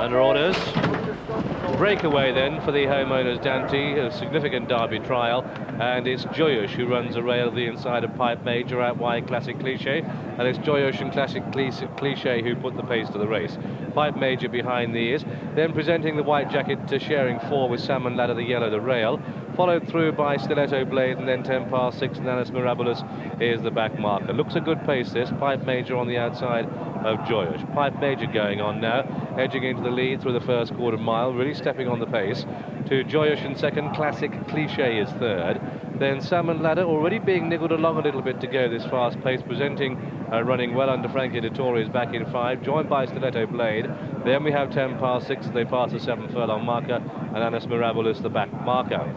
Under orders. Breakaway then for the Homeowners Dante, a significant derby trial, and it's Joyush who runs a rail the inside of Pipe Major out wide Classic Cliche, and it's Joyush and Classic Cliche who put the pace to the race. Pipe Major behind these, then presenting the white jacket to sharing 4 with Salmon Ladder, the yellow, the rail, followed through by Stiletto Blade, and then 10 past 6 and Annus Mirabalis is the back marker. Looks a good pace this. Pipe Major on the outside of Joyush. Pipe Major going on now, edging into the lead through the first quarter mile, really stepping on the pace. To Joyush in second, Classic Cliche is third. Then Salmon Ladder already being niggled along a little bit to go this fast pace, presenting running well under Frankie Dettori is back in 5, joined by Stiletto Blade. Then we have 10 past 6 as they pass the 7 furlong marker, and Annus Mirabalis the back marker.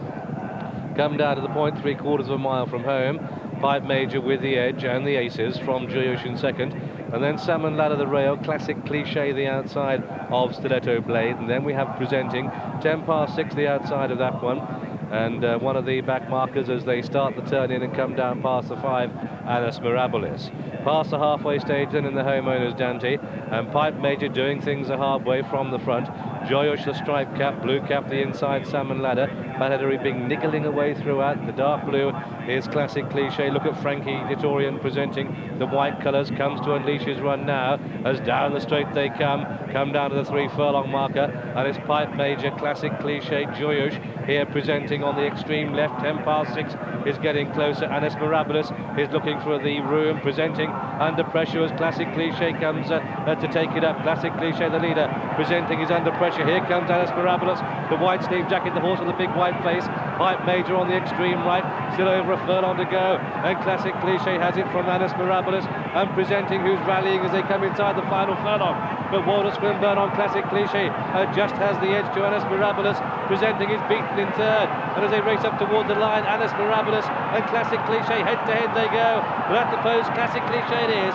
Come down to the point, 3/4 of a mile from home. Pipe Major with the edge and the aces from Joyush in second, and then Salmon Ladder the rail, Classic Cliche the outside of Stiletto Blade, and then we have presenting 10 past 6 the outside of that one, and one of the back markers as they start the turn in and come down past the 5, Annus Mirabalis. Past the halfway stage then in the Homeowners Dante, and Pipe Major doing things the hard way from the front. Joyush the stripe cap, blue cap the inside Salmon Ladder, Battery being niggling away throughout. The dark blue is Classic Cliche. Look at Frankie Dettori presenting the white colours, comes to unleash his run now as down the straight they come down to the 3 furlong marker, and it's Pipe Major, Classic Cliche, Joyush here presenting on the extreme left. 10 past 6 is getting closer. Annus Mirabalis is looking for the room, presenting under pressure as Classic Cliche comes to take it up. Classic Cliche, the leader, presenting is under pressure. Here comes Annus Mirabalis, the white sleeve jacket, the horse with the big white face. Pipe Major on the extreme right, still over a furlong to go, and Classic Cliche has it from Annus Mirabalis, and presenting who's rallying as they come inside the final furlong. But Walter Swinburne on Classic Cliche just has the edge to Annus Mirabalis, presenting is beaten in third, and as they race up toward the line, Annus Mirabalis and Classic Cliche head to head they go, but at the post Classic Cliche it is.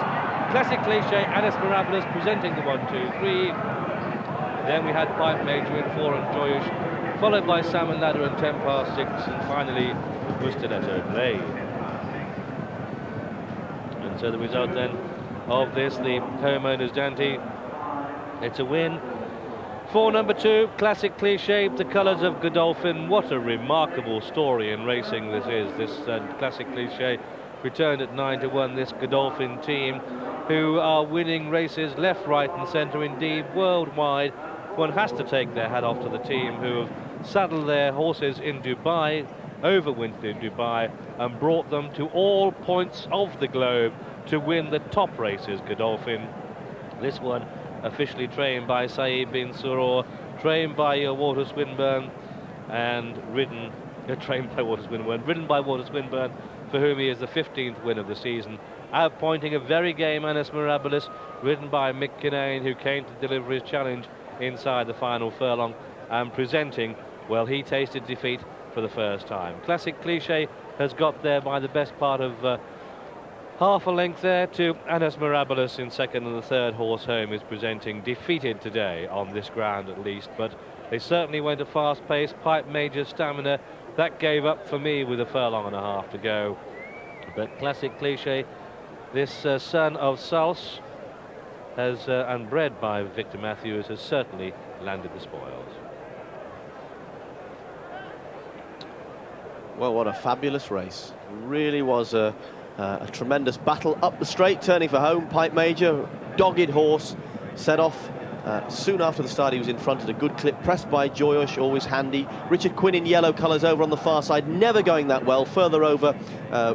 Classic Cliche, Annus Mirabalis presenting the 1, 2, 3. Then we had Pipe Major in 4 and Joyush, followed by Salmon Ladder and 10 past 6, and finally was Stiletto Blade. And so the result then of this, the Homeowners Dante, it's a win for number 2, Classic Cliche, the colours of Godolphin. What a remarkable story in racing this is. This Classic Cliche returned at 9 to 1. This Godolphin team, who are winning races left, right and centre, indeed worldwide. One has to take their hat off to the team who have saddled their horses in Dubai, overwintered in Dubai, and brought them to all points of the globe to win the top races. Godolphin, this one officially trained by Saeed bin Suror, trained by Walter Swinburne, and ridden by Walter Swinburne, for whom he is the 15th win of the season. Outpointing a very game Annus Mirabalis, ridden by Mick Kinane, who came to deliver his challenge inside the final furlong, and presenting, well, he tasted defeat for the first time. Classic Cliche has got there by the best part of half a length there to Annus Mirabalis in second, and the third horse home is presenting defeated today on this ground at least, but they certainly went a fast pace. Pipe Major stamina, that gave up for me with a furlong and a half to go. But Classic Cliche, this son of Sals, has and bred by Victor Matthews, has certainly landed the spoils. Well, what a fabulous race. Really was a tremendous battle up the straight, turning for home. Pipe Major, dogged horse, set off soon after the start. He was in front at a good clip, pressed by Joyush, always handy. Richard Quinn in yellow colours over on the far side, never going that well. Further over,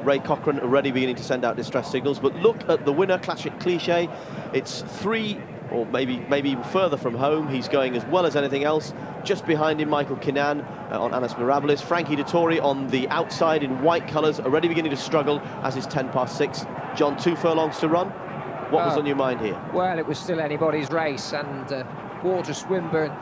Ray Cochrane already beginning to send out distress signals. But look at the winner, Classic Cliche. It's 3, or maybe even further from home. He's going as well as anything else. Just behind him, Michael Kinane on Annus Mirabalis. Frankie Dettori on the outside in white colours, already beginning to struggle, as is 10 past 6. John, 2 furlongs to run. What was on your mind here? Well, it was still anybody's race, and Walter Swinburne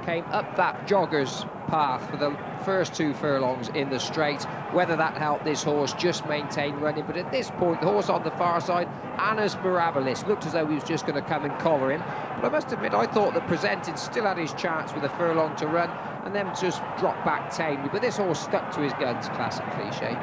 came up that jogger's path for the first 2 furlongs in the straight. Whether that helped this horse just maintain running, but at this point, the horse on the far side, Annus Mirabalis, looked as though he was just going to come and collar him. But I must admit, I thought that Presented still had his chance with a furlong to run, and then just dropped back tamely. But this horse stuck to his guns, Classic Cliche.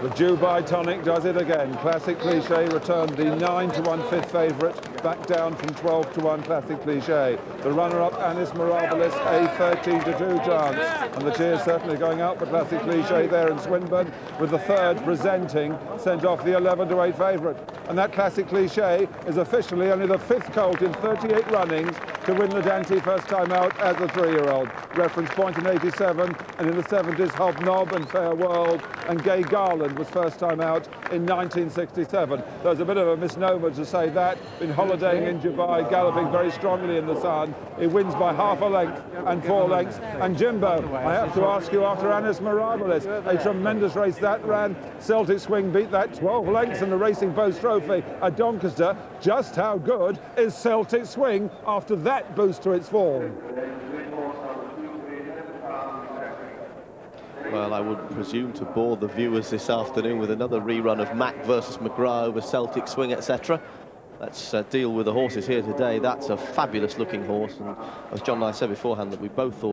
The Dubai Tonic does it again. Classic Cliche returned the 9-1 fifth favourite, back down from 12-1 Classic Cliche. The runner-up Annus Mirabalis, a 13-2 chance. And the cheers certainly going out for Classic Cliche there in Swinburne, with the third presenting, sent off the 11-8 favourite. And that Classic Cliche is officially only the fifth colt in 38 runnings to win the Dante first time out as a 3-year-old. Reference point in 87, and in the 70s, Hobnob and Fair World and Gay Garland was first time out in 1967. There's a bit of a misnomer to say that. Been holidaying in Dubai, galloping very strongly in the sun. He wins by half a length and 4 lengths. And Jimbo, I have to ask you, after Annus Mirabalis, a tremendous race that ran. Celtic Swing beat that 12 lengths in the Racing Post Trophy at Doncaster. Just how good is Celtic Swing after that boost to its form? Well, I would presume to bore the viewers this afternoon with another rerun of Mack versus McGrath over Celtic Swing, etc. Let's deal with the horses here today. That's a fabulous looking horse, and as John and I said beforehand, that we both thought